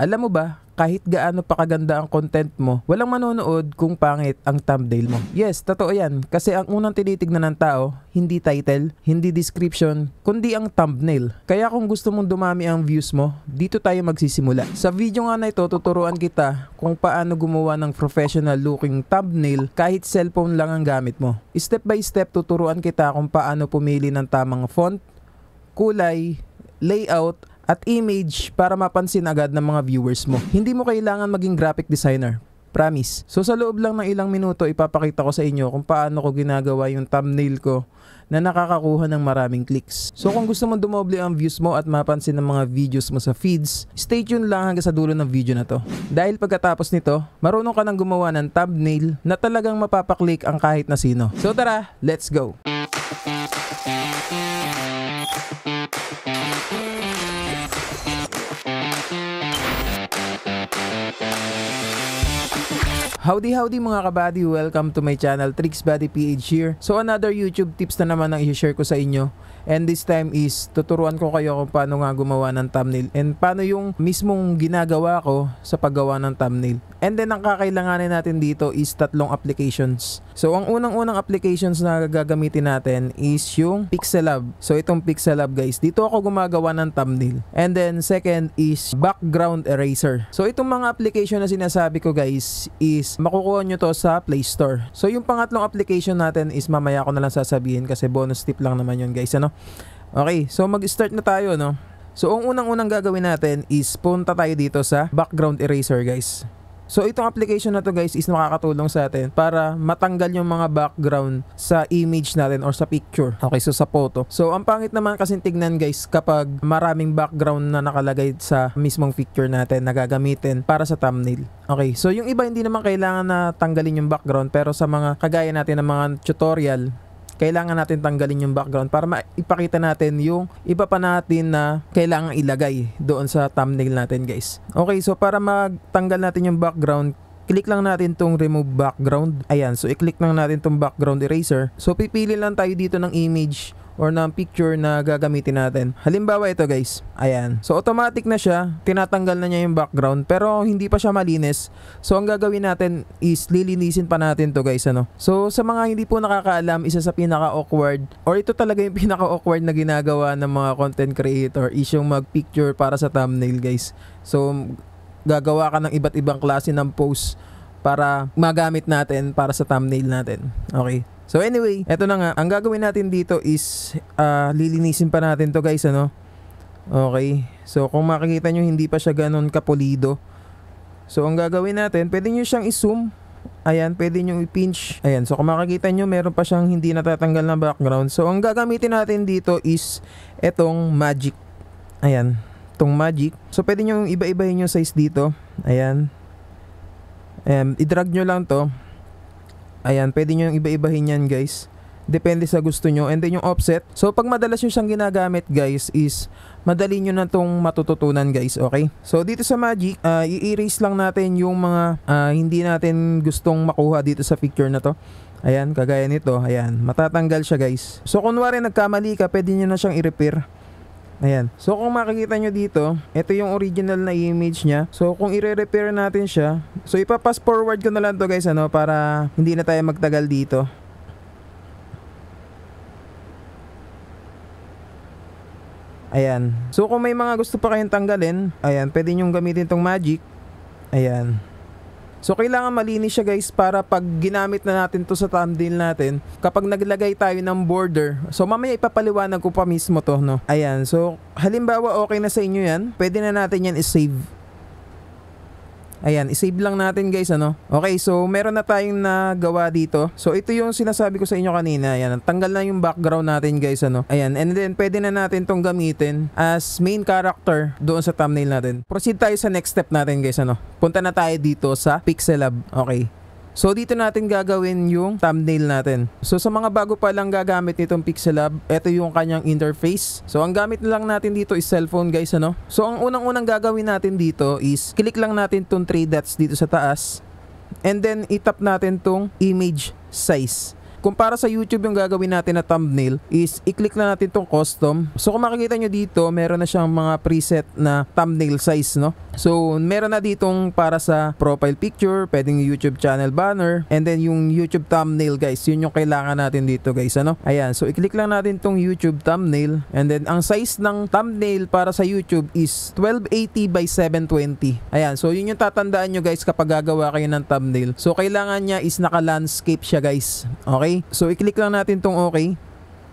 Alam mo ba, kahit gaano pa kaganda ang content mo, walang manonood kung pangit ang thumbnail mo. Yes, totoo yan. Kasi ang unang tinitignan ng tao, hindi title, hindi description, kundi ang thumbnail. Kaya kung gusto mong dumami ang views mo, dito tayo magsisimula. Sa video nga na ito, tuturuan kita kung paano gumawa ng professional looking thumbnail kahit cellphone lang ang gamit mo. Step by step, tuturuan kita kung paano pumili ng tamang font, kulay, layout, at image para mapansin agad ng mga viewers mo. Hindi mo kailangan maging graphic designer. Promise. So sa loob lang ng ilang minuto, ipapakita ko sa inyo kung paano ko ginagawa yung thumbnail ko na nakakakuha ng maraming clicks. So kung gusto mo dumoble ang views mo at mapansin ng mga videos mo sa feeds, stay tuned lang hanggang sa dulo ng video na to. Dahil pagkatapos nito, marunong ka nang gumawa ng thumbnail na talagang mapapaklik ang kahit na sino. So tara, let's go! Howdy mga kabady, welcome to my channel, Tricks Body PH here. So another YouTube tips na naman ang i-share ko sa inyo. And this time is tuturuan ko kayo kung paano nga gumawa ng thumbnail and paano yung mismong ginagawa ko sa paggawa ng thumbnail. And then ang kakailanganin natin dito is tatlong applications. So ang unang-unang applications na gagamitin natin is yung Pixelab. So itong Pixelab guys, dito ako gumagawa ng thumbnail. And then second is background eraser. So itong mga application na sinasabi ko guys is makukuha nyo to sa Play Store. So yung pangatlong application natin is mamaya ko na lang sasabihin kasi bonus tip lang naman yun guys, ano? Okay, so mag-start na tayo, no? So ang unang-unang gagawin natin is punta tayo dito sa background eraser guys. So itong application na to guys is nakakatulong sa atin para matanggal yung mga background sa image natin or sa picture. Okay, so sa photo. So ang pangit naman kasi tignan guys kapag maraming background na nakalagay sa mismong picture natin na gagamitin para sa thumbnail. Okay, so yung iba hindi naman kailangan na tanggalin yung background, pero sa mga kagaya natin ng mga tutorial, kailangan natin tanggalin yung background para maipakita natin yung iba pa natin na kailangan ilagay doon sa thumbnail natin guys. Okay, so para magtanggal natin yung background, click lang natin tong remove background. Ayan, so i-click lang natin tong background eraser. So pipili lang tayo dito ng image or ng picture na gagamitin natin. Halimbawa ito guys, ayan. So automatic na siya, tinatanggal na niya yung background pero hindi pa siya malinis. So ang gagawin natin is lilinisin pa natin to guys, ano. So sa mga hindi po nakakaalam, isa sa pinaka-awkward or ito talaga yung pinaka-awkward na ginagawa ng mga content creator is yung mag-picture para sa thumbnail guys. So gagawa ka ng iba't ibang klase ng pose para magamit natin para sa thumbnail natin. Okay. So anyway, eto na nga. Ang gagawin natin dito is lilinisin pa natin to guys, ano. Okay. So kung makikita nyo, hindi pa siya ganun kapulido. So ang gagawin natin, pwede nyo siyang i-zoom. Ayan, pwede nyo i-pinch. Ayan, so kung makikita nyo, meron pa siyang hindi natatanggal na background. So ang gagamitin natin dito is etong magic. Ayan, itong magic. So pwede nyo iba-ibahin yung size dito. Ayan. I-drag nyo lang to. Ayan, pwede nyo yung iba-ibahin yan guys. Depende sa gusto nyo. And then yung offset. So pag madalas nyo siyang ginagamit guys is madali nyo na itong matututunan guys. Okay. So dito sa magic, i-erase lang natin yung mga hindi natin gustong makuha dito sa picture na to. Ayan, kagaya nito. Ayan, matatanggal siya guys. So kunwari nagkamali ka, pwede nyo na siyang i-repair. Ayan. So kung makikita nyo dito, ito yung original na image niya. So kung i-repair natin siya, so ipapass forward ko na lang to guys, ano, para hindi na tayo magtagal dito. Ayan. So kung may mga gusto pa kayong tanggalin, ayan, pwede nyong gamitin tong magic. Ayan. So kailangan malinis siya guys para pag ginamit na natin to sa thumbnail natin, kapag naglagay tayo ng border, so mamaya ipapaliwanag ko pa mismo to, no. Ayan, so halimbawa okay na sa inyo yan, pwede na natin yan i-save. Ayan, i-save lang natin guys, ano. Okay, so meron na tayong nagawa dito. So ito yung sinasabi ko sa inyo kanina. Ayan, tanggal na yung background natin guys, ano. Ayan, and then pwede na natin tong gamitin as main character doon sa thumbnail natin. Proceed tayo sa next step natin guys, ano. Punta na tayo dito sa Pixelab. Okay. So dito natin gagawin yung thumbnail natin. So sa mga bago pa lang gagamit nitong Pixelab, ito yung kanyang interface. So ang gamit lang natin dito is cellphone guys, ano. So ang unang-unang gagawin natin dito is click lang natin tong 3 dots dito sa taas. And then itap natin tong image size. Kung para sa YouTube yung gagawin natin na thumbnail is i-click lang natin tong custom. So kung makikita nyo dito, meron na siyang mga preset na thumbnail size, no? So meron na ditong para sa profile picture, pwedeng YouTube channel banner, and then yung YouTube thumbnail guys, yun yung kailangan natin dito guys, ano? Ayan, so i-click lang natin tong YouTube thumbnail, and then ang size ng thumbnail para sa YouTube is 1280 by 720. Ayan, so yun yung tatandaan nyo guys kapag gagawa kayo ng thumbnail. So kailangan niya is naka-landscape siya guys. Okay? So i-click lang natin tong okay.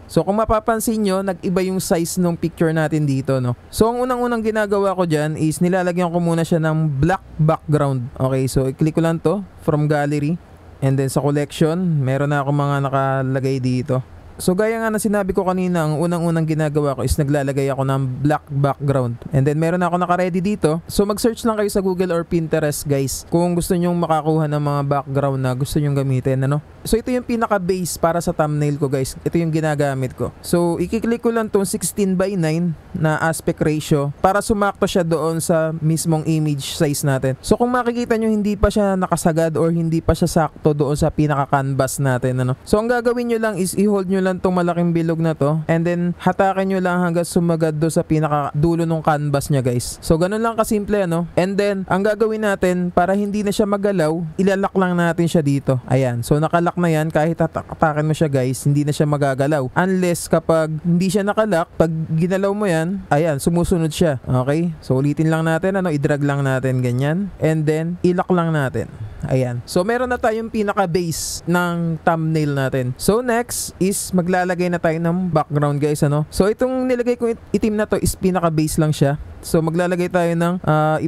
So kung mapapansin nyo, nag-iba yung size ng picture natin dito, no? So ang unang-unang ginagawa ko dyan is nilalagyan ko muna siya ng black background. Okay, so i-click ko lang to from gallery. And then sa collection, meron na ako mga nakalagay dito. So gaya nga na sinabi ko kanina, ang unang-unang ginagawa ko is naglalagay ako ng black background. And then meron na ako naka-ready dito. So mag-search lang kayo sa Google or Pinterest guys kung gusto nyong makakuha ng mga background na gusto nyong gamitin, ano? So ito yung pinaka-base para sa thumbnail ko guys. Ito yung ginagamit ko. So i-click ko lang tong 16 by 9 na aspect ratio para sumakto siya doon sa mismong image size natin. So kung makikita nyo, hindi pa siya nakasagad or hindi pa siya sakto doon sa pinaka-canvas natin, ano? So ang gagawin nyo lang is i-hold nyo lang tong malaking bilog na to, and then hatakin nyo lang hanggang sumagad do sa pinaka dulo ng canvas nya guys. So ganun lang kasimple, ano? And then ang gagawin natin para hindi na siya magalaw, ilalak lang natin siya dito. Ayan, so nakalak na yan. Kahit hatakin mo siya guys, hindi na siya magagalaw unless kapag hindi siya nakalak, pag ginalaw mo yan, ayan, sumusunod siya. Okay, so ulitin lang natin, ano, i-drag lang natin ganyan, and then ilak lang natin. Ayan. So meron na tayong pinaka-base ng thumbnail natin. So next is maglalagay na tayo ng background guys, ano. So itong nilagay ko itim na to is pinaka-base lang siya. So maglalagay tayo ng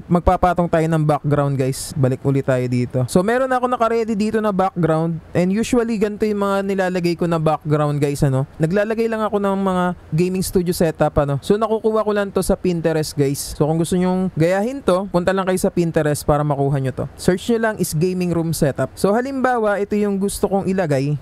magpapatong tayo ng background guys. Balik ulit tayo dito. So meron ako naka-ready dito na background, and usually ganito yung mga nilalagay ko na background guys, ano. Naglalagay lang ako ng mga gaming studio setup, ano. So nakukuha ko lang to sa Pinterest guys. So kung gusto nyong gayahin to, punta lang kayo sa Pinterest para makuha nyo to. Search nyo lang is gaming room setup. So halimbawa, ito yung gusto kong ilagay.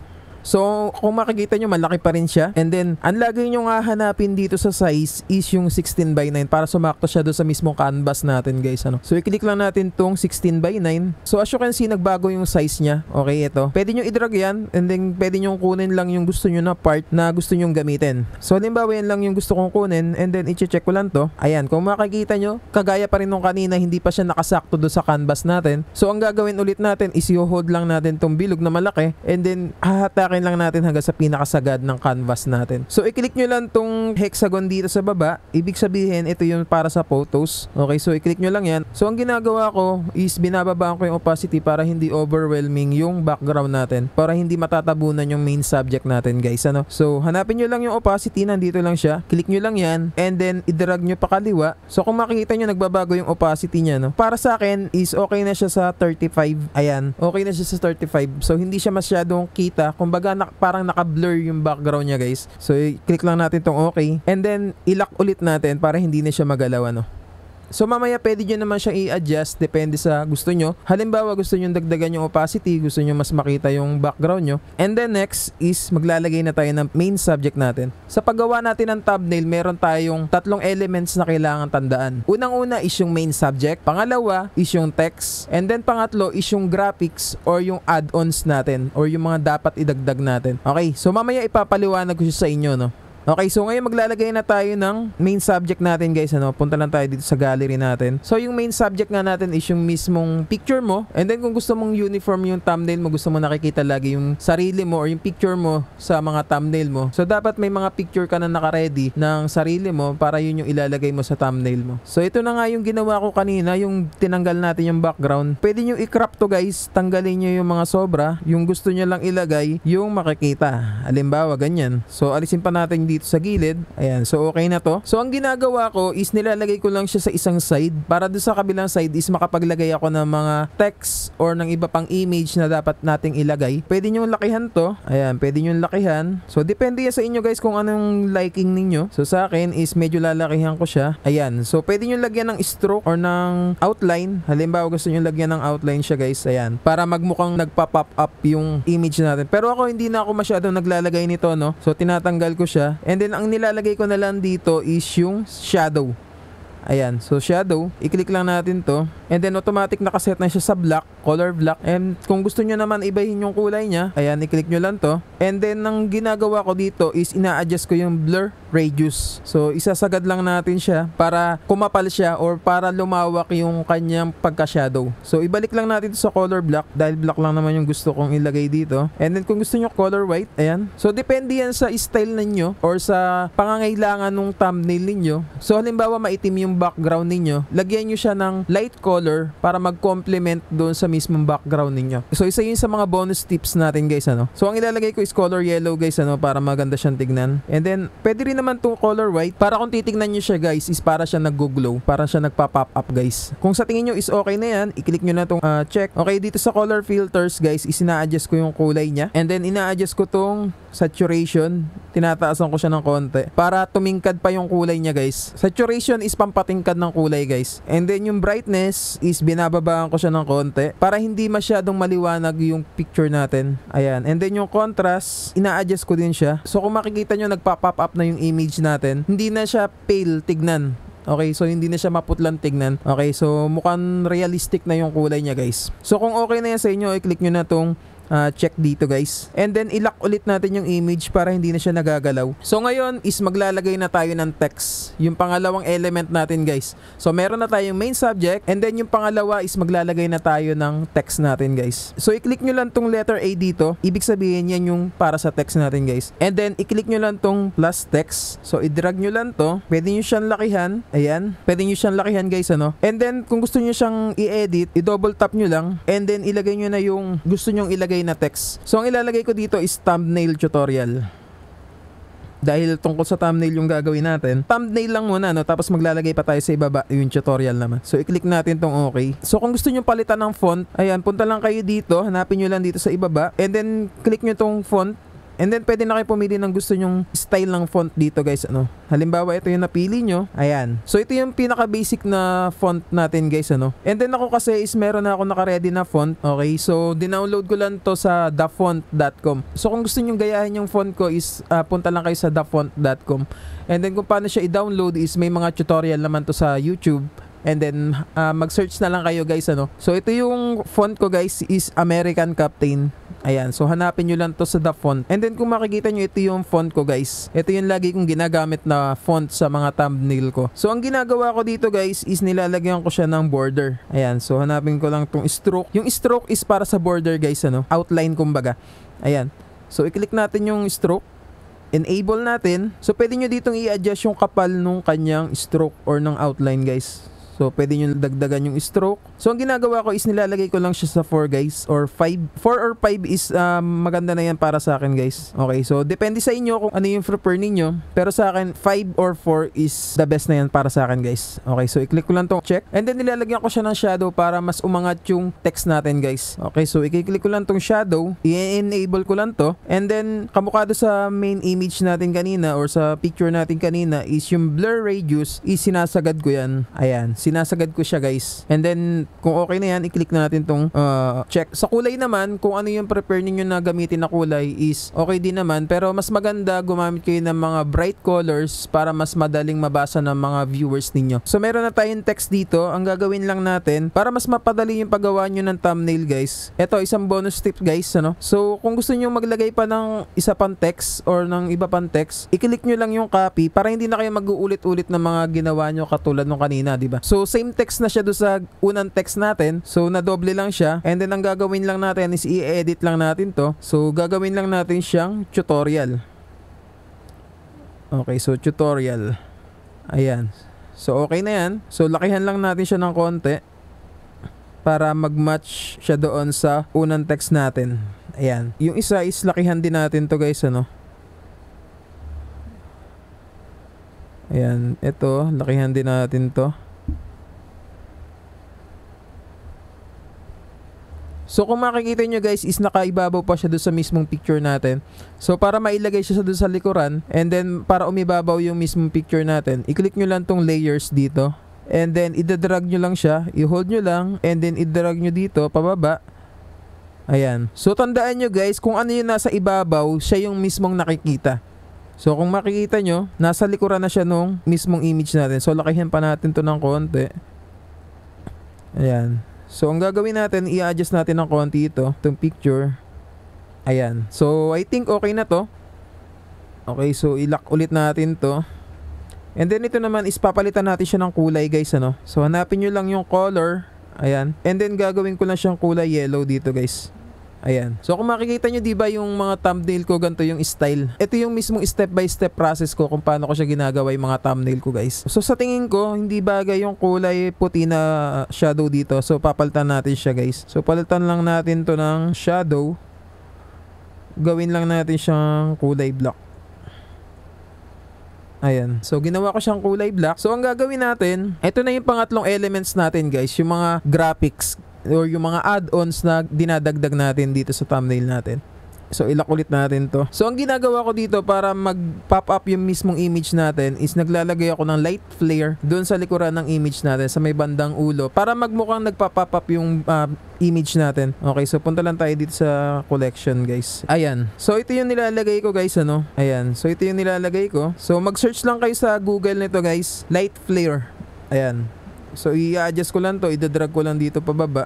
So, kung makikita nyo, malaki pa rin siya. And then, ang lagay nyo nga hanapin dito sa size is yung 16 by 9 para sumakto siya doon sa mismong canvas natin, guys, ano. So, i-click lang natin tong 16 by 9. So, as you can see, nagbago yung size niya. Okay, ito. Pwede nyo i-drag yan, and then pwede nyo kunin lang yung gusto nyo na part na gusto nyo gamitin. So, halimbawa, yan lang yung gusto kong kunin, and then i-check ko lang to. Ayan, kung makikita nyo, kagaya pa rin nung kanina, hindi pa siya nakasakto doon sa canvas natin. So, ang gagawin ulit natin is i-hold lang natin tong bilog na malaki, and then hahatakin lang natin hanggang sa pinakasagad ng canvas natin. So i-click nyo lang tong hexagon dito sa baba. Ibig sabihin ito yung para sa photos. Okay, so i-click nyo lang yan. So ang ginagawa ko is binababaan ko yung opacity para hindi overwhelming yung background natin, para hindi matatabunan yung main subject natin, guys, ano. So hanapin nyo lang yung opacity, nandito lang siya. Click nyo lang yan, and then i-drag nyo pa kaliwa. So kung makikita nyo, nagbabago yung opacity niya, no. Para sa akin is okay na siya sa 35. Ayan, okay na siya sa 35. So hindi siya masyadong kita. Kumbaga parang naka-blur yung background niya, guys. So i-click lang natin tong okay, and then i-lock ulit natin para hindi na siya magalaw, ano. So mamaya pwede nyo naman siyang i-adjust, depende sa gusto nyo. Halimbawa gusto nyo dagdagan yung opacity, gusto nyo mas makita yung background nyo. And then next is maglalagay na tayo ng main subject natin. Sa paggawa natin ng thumbnail, meron tayong tatlong elements na kailangan tandaan. Unang-una is yung main subject, pangalawa is yung text, and then pangatlo is yung graphics or yung add-ons natin or yung mga dapat idagdag natin. Okay, so mamaya ipapaliwanag ko siya sa inyo, no. Okay, so ngayon maglalagay na tayo ng main subject natin, guys, ano. Punta lang tayo dito sa gallery natin. So yung main subject nga natin is yung mismong picture mo, and then kung gusto mong uniform yung thumbnail mo, gusto mo nakikita lagi yung sarili mo or yung picture mo sa mga thumbnail mo, so dapat may mga picture ka na naka-ready ng sarili mo para yun yung ilalagay mo sa thumbnail mo. So ito na nga yung ginawa ko kanina, yung tinanggal natin yung background. Pwede nyo i-crop to, guys. Tanggalin nyo yung mga sobra, yung gusto nyo lang ilagay yung makikita. Halimbawa ganyan. So alisin pa natin dito sa gilid. Ayan, so okay na to. So ang ginagawa ko is nilalagay ko lang siya sa isang side, para doon sa kabilang side is makapaglagay ako ng mga text or ng iba pang image na dapat nating ilagay. Pwede nyo lakihan to. Ayan, pwede nyo lakihan. So depende yan sa inyo, guys, kung anong liking ninyo. So sa akin is medyo lalakihan ko siya. Ayan, so pwede nyo lagyan ng stroke or ng outline. Halimbawa gusto nyo lagyan ng outline siya, guys. Ayan, para magmukhang nagpa-pop up yung image natin. Pero ako hindi na ako masyadong naglalagay nito, no. So tinatanggal ko siya. And then ang nilalagay ko na lang dito is yung shadow. Ayan, so shadow, i-click lang natin to. And then automatic nakaset na siya sa black, color black. And kung gusto nyo naman ibahin yung kulay niya, ayan, i-click nyo lang to. And then ang ginagawa ko dito is ina-adjust ko yung blur radius. So isasagad lang natin siya para kumapal siya or para lumawak yung kanyang pagka-shadow. So ibalik lang natin to sa color black dahil black lang naman yung gusto kong ilagay dito. And then kung gusto nyo color white, ayan. So depende yan sa style ninyo or sa pangangailangan ng thumbnail ninyo. So halimbawa maitim yung background ninyo, lagyan nyo siya ng light color para mag-complement doon sa mismong background ninyo. So isa yun sa mga bonus tips natin guys, ano. So ang ilalagay ko is color yellow guys, ano, para maganda siyang tignan. And then pwede rin naman tong color white para kung titignan nyo siya guys is para siya nag-glow, para siya nagpa-pop up guys. Kung sa tingin nyo is okay na yan, i-click nyo na tong check. Okay, dito sa color filters guys is ina-adjust ko yung kulay niya. And then ina-adjust ko tong saturation, tinataasan ko siya ng konti para tumingkad pa yung kulay niya guys. Saturation is pampatingkad ng kulay guys. And then yung brightness is binababaan ko siya ng konti para hindi masyadong maliwanag yung picture natin. Ayan. And then yung contrast, ina-adjust ko din siya. So kung makikita nyo nagpa-pop up na yung image natin, hindi na siya pale tignan. Okay, so hindi na siya maputlang tignan. Okay, so mukhang realistic na yung kulay niya guys. So kung okay na yan sa inyo, i-click nyo na tong check dito guys. And then ilock ulit natin yung image para hindi na siya nagagalaw. So ngayon is maglalagay na tayo ng text. Yung pangalawang element natin guys. So meron na tayong main subject and then yung pangalawa is maglalagay na tayo ng text natin guys. So i-click nyo lang tong letter A dito. Ibig sabihin yan yung para sa text natin guys. And then i-click nyo lang tong plus text. So i-drag nyo lang to. Pwede nyo siyang lakihan. Ayan. Pwede nyo siyang lakihan guys, ano. And then kung gusto nyo siyang i-edit, i-double tap nyo lang. And then ilagay nyo na yung gusto nyong ilagay na text. So ang ilalagay ko dito is thumbnail tutorial. Dahil tungkol sa thumbnail yung gagawin natin, thumbnail lang muna, no? Tapos maglalagay pa tayo sa ibaba yung tutorial naman. So i-click natin tong okay. So kung gusto nyo palitan ng font, ayan, punta lang kayo dito, hanapin nyo lang dito sa ibaba, and then click nyo tong font. And then pwede na kayo pumili ng gusto nyong style ng font dito guys, ano. Halimbawa ito yung napili nyo. Ayan. So ito yung pinaka basic na font natin guys, ano. And then ako kasi is meron na ako naka-ready na font. Okay, so dinownload ko lang to sa thefont.com. So kung gusto nyong gayahin yung font ko is punta lang kayo sa thefont.com. And then kung paano siya i-download is may mga tutorial naman to sa YouTube. And then mag-search na lang kayo guys, ano. So ito yung font ko guys is American Captain. Ayan, so hanapin nyo lang to sa The Font. And then kung makikita nyo, ito yung font ko guys. Ito yung lagi kong ginagamit na font sa mga thumbnail ko. So ang ginagawa ko dito guys is nilalagyan ko siya ng border. Ayan, so hanapin ko lang tong stroke. Yung stroke is para sa border guys, ano, outline kumbaga. Ayan, so i-click natin yung stroke. Enable natin. So pwede nyo ditong i-adjust yung kapal nung kanyang stroke or ng outline guys. So, pwede nyo dagdagan yung stroke. So, ang ginagawa ko is nilalagay ko lang siya sa 4 guys or 5. 4 or 5 is maganda na yan para sa akin guys. Okay, so depende sa inyo kung ano yung prefer ninyo. Pero sa akin, 5 or 4 is the best na yan para sa akin guys. Okay, so i-click ko lang tong check. And then nilalagyan ko siya ng shadow para mas umangat yung text natin guys. Okay, so i-click ko lang tong shadow. I-enable ko lang to. And then, kamukha do sa main image natin kanina or sa picture natin kanina is yung blur radius is sinasagad ko yan. Ayan, sinasagad ko siya guys. And then kung okay na yan, i-click na natin tong check. Sa kulay naman, kung ano yung prepare ninyo na gamitin na kulay is okay din naman, pero mas maganda gumamit kayo ng mga bright colors para mas madaling mabasa ng mga viewers ninyo. So meron na tayong text dito. Ang gagawin lang natin para mas mapadali yung paggawa nyo ng thumbnail guys. Ito isang bonus tip guys, ano. So kung gusto nyo maglagay pa ng isa pang text or ng iba pang text, i-click nyo lang yung copy para hindi na kayo mag-uulit-ulit ng mga ginawa nyo katulad nung kanina, di ba? So same text na siya do sa unang text natin. So nadoble lang siya. And then ang gagawin lang natin is i-edit lang natin to. So gagawin lang natin siyang tutorial. Okay, so tutorial. Ayan. So okay na yan. So lakihan lang natin siya ng konti para mag-match siya doon sa unang text natin. Ayan. Yung isa is lakihan din natin to guys, ano. Ayan. Ito, lakihan din natin to. So kung makikita nyo guys is nakaibabaw pa siya doon sa mismong picture natin. So para mailagay siya doon sa likuran and then para umibabaw yung mismong picture natin, i-click nyo lang tong layers dito. And then i-drag nyo lang siya, i-hold nyo lang and then i-drag nyo dito pababa. Ayan. So tandaan nyo guys, kung ano yung nasa ibabaw, siya yung mismong nakikita. So kung makikita nyo, nasa likuran na siya nung mismong image natin. So lakihin pa natin to ng konti. Ayan. So ang gagawin natin, i-adjust natin ng konti itong picture. Ayan. So I think okay na to. Okay, so i-lock ulit natin to. And then ito naman is papalitan natin siya ng kulay guys, ano. So hanapin nyo lang yung color. Ayan. And then gagawin ko lang siyang kulay yellow dito guys. Ayan. So kung makikita nyo, diba yung mga thumbnail ko, ganito yung style. Ito yung mismong step by step process ko kung paano ko siya ginagawa yung mga thumbnail ko guys. So sa tingin ko, hindi bagay yung kulay puti na shadow dito. So papalitan natin siya guys. So palitan lang natin to ng shadow. Gawin lang natin siyang kulay black. Ayan. So ginawa ko siyang kulay black. So ang gagawin natin, ito na yung pangatlong elements natin guys. Yung mga graphics or yung mga add-ons na dinadagdag natin dito sa thumbnail natin. So ilak ulit natin to. So ang ginagawa ko dito para mag-pop up yung mismong image natin is naglalagay ako ng light flare doon sa likuran ng image natin sa may bandang ulo para magmukhang nagpa-pop up yung image natin. Okay, so punta lang tayo dito sa collection guys. Ayan. So ito yung nilalagay ko guys, ano. Ayan. So ito yung nilalagay ko. So mag-search lang kayo sa Google nito guys. Light flare. Ayan. So i-adjust ko lang to, i-drag ko lang dito pababa.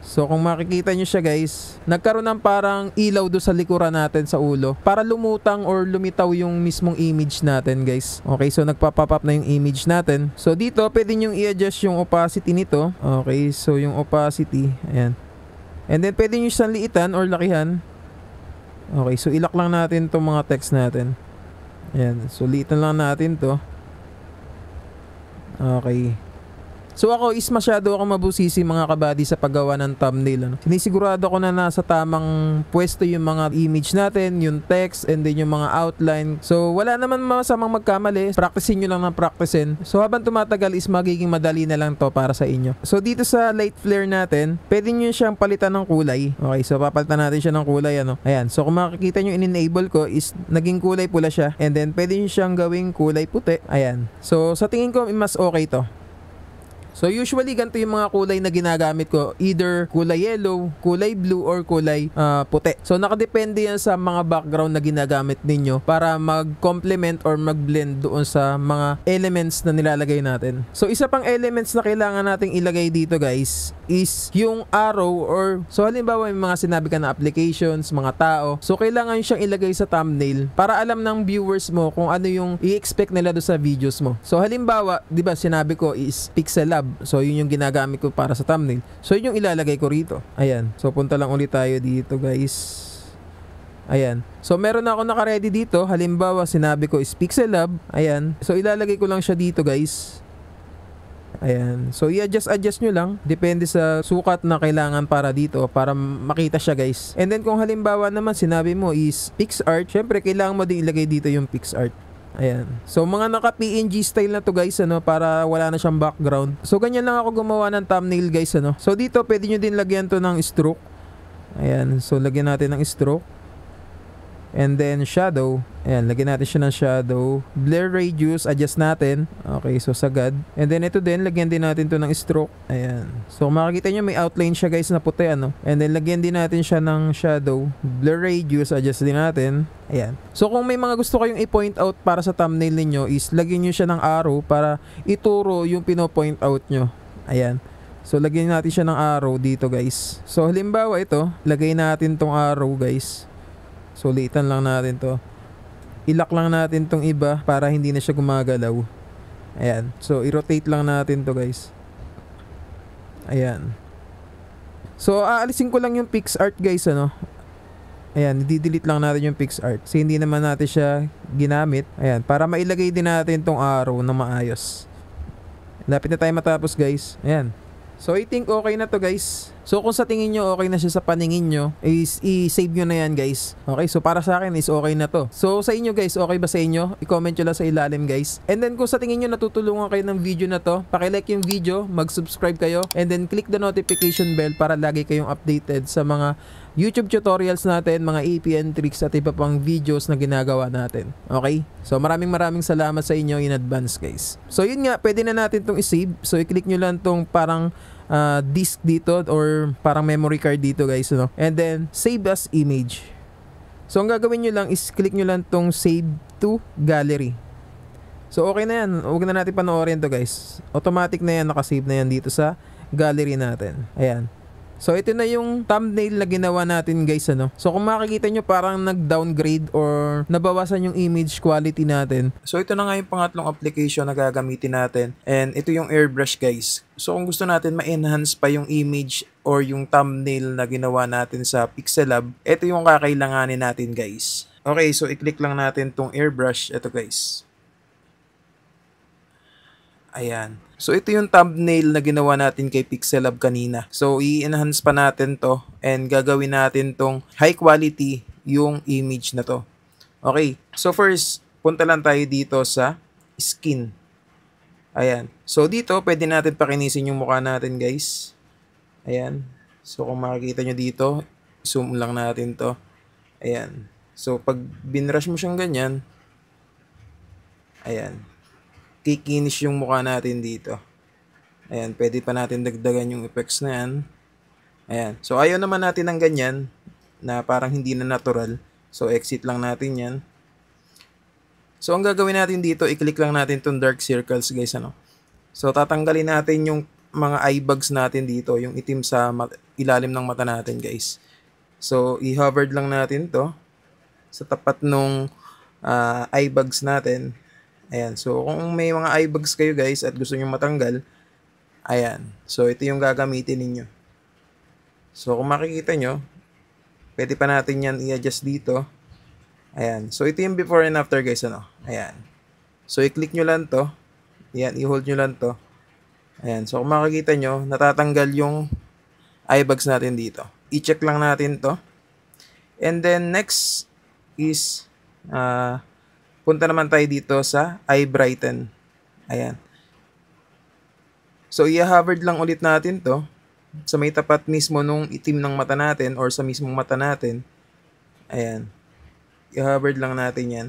So kung makikita nyo siya guys, nagkaroon ng parang ilaw do sa likuran natin sa ulo para lumutang or lumitaw yung mismong image natin guys. Okay, so nagpa-pop up na yung image natin. So dito pwede nyo i-adjust yung opacity nito. Okay, so yung opacity, ayan. And then pwede nyo siyang liitan or lakihan. Okay, so ilak lang natin itong mga text natin. Ayan, so liitan lang natin to. Okay. So ako is masyado ako mabusisi mga kabady sa paggawa ng thumbnail, ano. Sinisigurado ko na nasa tamang pwesto yung mga image natin, yung text, and then yung mga outline. So wala naman masamang magkamali. Practicein nyo lang ng practicein. So habang tumatagal is magiging madali na lang to para sa inyo. So dito sa light flare natin, pwede nyo siyang palitan ng kulay. Okay, so papalitan natin siya ng kulay, ano. Ayan, so kung makikita nyo in-enable ko is naging kulay pula siya. And then pwede nyo siyang gawing kulay puti. Ayan. So sa tingin ko mas okay to. So usually ganito yung mga kulay na ginagamit ko, either kulay yellow, kulay blue, or kulay puti. So nakadepende yan sa mga background na ginagamit ninyo para mag-complement or mag-blend doon sa mga elements na nilalagay natin. So isa pang elements na kailangan nating ilagay dito guys is yung arrow, or so halimbawa may mga sinabi ka na applications, mga tao. So kailangan siyang ilagay sa thumbnail para alam ng viewers mo kung ano yung i-expect nila doon sa videos mo. So halimbawa, 'di ba sinabi ko is Pixel Lab. So yun yung ginagamit ko para sa thumbnail. So yun yung ilalagay ko rito. Ayan. So punta lang ulit tayo dito guys. Ayan. So meron na ako naka-ready dito. Halimbawa sinabi ko is Pixel Lab. Ayan. So ilalagay ko lang siya dito guys. Ayan. So i-adjust nyo lang. Depende sa sukat na kailangan para dito, para makita siya guys. And then kung halimbawa naman sinabi mo is PixArt, syempre kailangan mo din ilagay dito yung PixArt. Ayan. So mga naka PNG style na to guys, ano, para wala na siyang background. So ganyan lang ako gumawa ng thumbnail guys, ano. So dito pwede nyo din lagyan to ng stroke. Ayan. So lagyan natin ng stroke. And then shadow. Ayan, lagyan natin siya ng shadow. Blur radius, adjust natin. Okay, so sagad. And then ito din, lagyan din natin to ng stroke. Ayan. So makikita nyo may outline siya guys na puti, ano. And then lagyan din natin siya ng shadow. Blur radius, adjust din natin. Ayan. So kung may mga gusto kayong i-point out para sa thumbnail ninyo is lagyan nyo siya ng arrow para ituro yung pino-point out nyo. Ayan. So lagyan natin siya ng arrow dito guys. So halimbawa ito, lagay natin tong arrow guys. So liitan lang natin to. Ilak lang natin tong iba para hindi na siya gumagalaw. Ayan. So i-rotate lang natin to guys. Ayan. So aalisin ko lang yung PixArt guys, ano. Ayan, i-delete lang natin yung PixArt. Kasi hindi naman natin siya ginamit. Ayan, para mailagay din natin tong arrow na maayos. Lapit na tayo matapos guys. Ayan. So I think okay na to guys. So kung sa tingin nyo okay na siya sa paningin nyo, is i-save nyo na yan guys. Okay, so para sa akin is okay na to. So sa inyo guys, okay ba sa inyo? I-comment nyo lang sa ilalim guys. And then kung sa tingin nyo natutulungan kayo ng video na to, paki-like yung video, mag-subscribe kayo, and then click the notification bell para lagi kayong updated sa mga YouTube tutorials natin, mga APN tricks at iba pang videos na ginagawa natin. Okay? So maraming salamat sa inyo in advance guys. So yun nga, pwede na natin tong i-save. So i-click nyo lang tong parang disk dito or parang memory card dito guys, no? And then save as image. So ang gagawin nyo lang is click nyo lang tong save to gallery. So okay na yan, huwag na natin panoorin to guys. Automatic na yan, nakasave na yan dito sa gallery natin. Ayan. So ito na yung thumbnail na ginawa natin guys, ano. So kung makikita nyo parang nag-downgrade or nabawasan yung image quality natin. So ito na nga yung pangatlong application na gagamitin natin. And ito yung airbrush guys. So kung gusto natin ma-enhance pa yung image or yung thumbnail na ginawa natin sa Pixelab, ito yung kakailanganin natin guys. Okay, so i-click lang natin tong airbrush. Ito guys. Ayan. So ito yung thumbnail na ginawa natin kay Pixelab kanina. So i-enhance pa natin to and gagawin natin tong high quality yung image na to. Okay. So first, punta lang tayo dito sa skin. Ayan. So dito, pwede natin pakinisin yung mukha natin guys. Ayan. So kung makikita nyo dito, zoom lang natin to. Ayan. So pag binrush mo siyang ganyan, ayan, kikinis yung mukha natin dito. Ayan, pwede pa natin dagdagan yung effects na yan. Ayan. So, ayaw naman natin ng ganyan na parang hindi na natural. So, exit lang natin yan. So, ang gagawin natin dito, i-click lang natin itong dark circles, guys. Ano? So, tatanggalin natin yung mga eye bags natin dito, yung itim sa ilalim ng mata natin, guys. So, i-hovered lang natin to sa tapat nung eye bags natin. Ayan, so kung may mga eye bags kayo guys at gusto nyo matanggal, ayan, so ito yung gagamitin ninyo. So kung makikita nyo, pwede pa natin yan i-adjust dito. Ayan, so ito yung before and after guys, ano. Ayan, so i-click nyo lang to. Ayan, i-hold nyo lang to. Ayan, so kung makikita nyo, natatanggal yung eye bags natin dito. I-check lang natin to. And then next is punta naman tayo dito sa eye brighten. Ayan. So, i-hovered lang ulit natin to sa may tapat mismo nung itim ng mata natin or sa mismong mata natin. Ayan. I-hovered lang natin yan.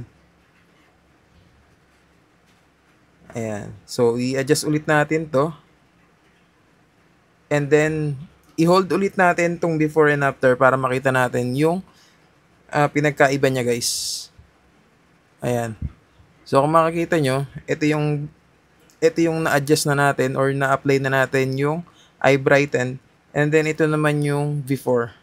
Ayan. So, i-adjust ulit natin to. And then, i-hold ulit natin tong before and after para makita natin yung pinagkaiba niya guys. Ayan. So, kung makikita nyo, ito yung na-adjust na natin or na-apply na natin yung eye brighten. And then, ito naman yung before.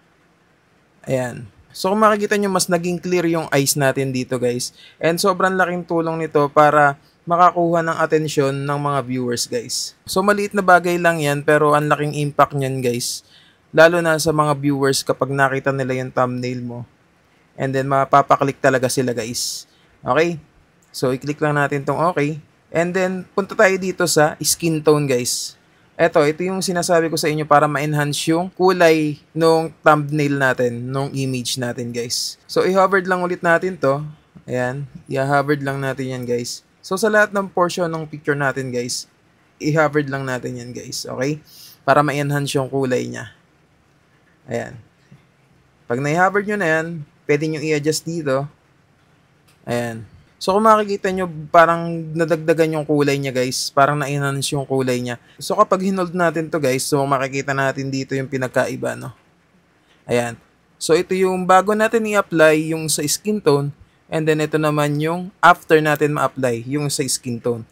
Ayan. So, kung makikita nyo, mas naging clear yung eyes natin dito, guys. And sobrang laking tulong nito para makakuha ng atensyon ng mga viewers, guys. So, maliit na bagay lang yan, pero ang laking impact niyan, guys. Lalo na sa mga viewers kapag nakita nila yung thumbnail mo. And then, mapapaklik talaga sila, guys. Okay? So, i-click lang natin tong okay. And then, punta tayo dito sa skin tone, guys. Ito yung sinasabi ko sa inyo para ma-enhance yung kulay nung thumbnail natin, nung image natin, guys. So, i-hovered lang ulit natin to. Ayan. I-hovered lang natin yan, guys. So, sa lahat ng portion ng picture natin, guys, i-hovered lang natin yan, guys. Okay? Para ma-enhance yung kulay niya. Ayan. Pag na-hovered nyo na yan, pwede nyo i-adjust dito. Ayan. So, kung makikita nyo, parang nadagdagan yung kulay niya, guys. Parang na-enhance yung kulay niya. So, kapag hinold natin to guys, so makikita natin dito yung pinagkaiba, no? Ayan. So, ito yung bago natin i-apply yung sa skin tone. And then, ito naman yung after natin ma-apply, yung sa skin tone.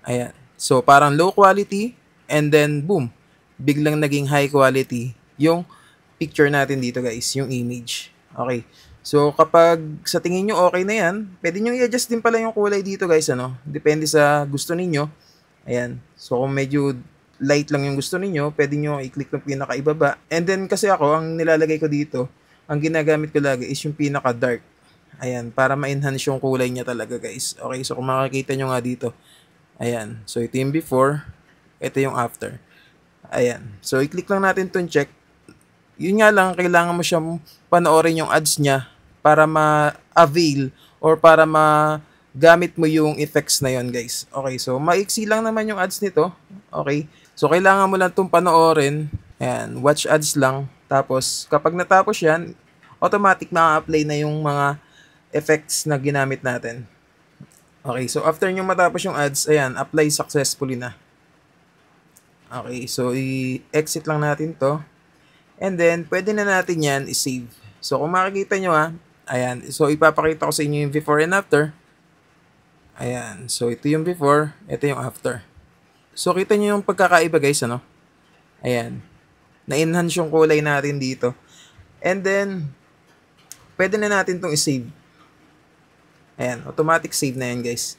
Ayan. So, parang low quality. And then, boom. Biglang naging high quality yung picture natin dito, guys. Yung image. Okay. So, kapag sa tingin nyo okay na yan, pwede nyo i-adjust din pala yung kulay dito, guys, ano? Depende sa gusto ninyo. Ayan. So, kung medyo light lang yung gusto ninyo, pwede nyo i-click ng pinaka-ibaba. And then, kasi ako, ang nilalagay ko dito, ang ginagamit ko lagi is yung pinaka-dark. Ayan. Para ma-enhance yung kulay niya talaga, guys. Okay. So, kung makikita nyo nga dito. Ayan. So, ito yung before. Ito yung after. Ayan. So, i-click lang natin itong check. Yun nga lang, kailangan mo siyang panoorin yung ads niya para ma-avail or para magamit mo yung effects na yon, guys. Okay, so maiksi lang naman yung ads nito. Okay, so kailangan mo lang itong panoorin. Ayan, watch ads lang. Tapos, kapag natapos yan, automatic ma-apply na yung mga effects na ginamit natin. Okay, so after nyo matapos yung ads, ayan, apply successfully na. Okay, so i-exit lang natin to. And then, pwede na natin yan i-save. So, kung makikita nyo Ayan. So, ipapakita ko sa inyo yung before and after. Ayan. So, ito yung before. Ito yung after. So, kita nyo yung pagkakaiba guys, ano? Ayan. Na-enhance yung kulay natin dito. And then, pwede na natin itong i-save. Ayan. Automatic save na yan guys.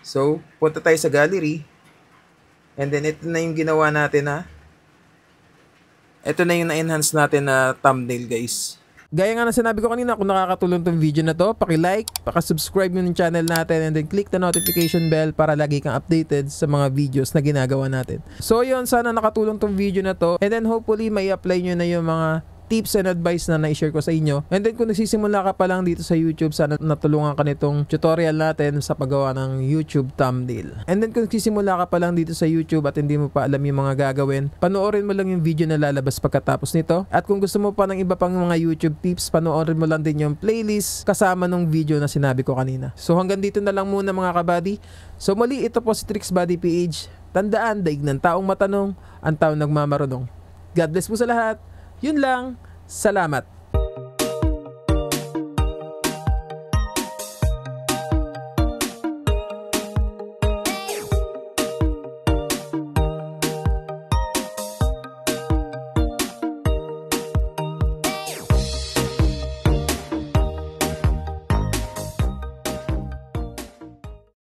So, punta tayo sa gallery. And then, ito na yung ginawa natin na ito na yung na-enhance natin na thumbnail guys. Gaya nga na sinabi ko kanina, kung nakakatulong tong video na to, paki-like, paki-subscribe mo ng channel natin, and then click the notification bell para lagi kang updated sa mga videos na ginagawa natin. So yun, sana nakatulong tong video na to, and then hopefully may apply nyo na yung mga tips and advice na na-share ko sa inyo. And then kung nagsisimula ka pa lang dito sa YouTube, sana natulungan ka nitong tutorial natin sa paggawa ng YouTube thumbnail. And then kung nagsisimula ka pa lang dito sa YouTube at hindi mo pa alam yung mga gagawin, panoorin mo lang yung video na lalabas pagkatapos nito. At kung gusto mo pa ng iba pang mga YouTube tips, panoorin mo lang din yung playlist kasama ng video na sinabi ko kanina. So hanggang dito na lang muna mga kabady. So muli, ito po si Trix Buddy PH. Tandaan, daig ng taong matanong, ang taong nagmamarunong. God bless po sa lahat. Yun lang. Salamat.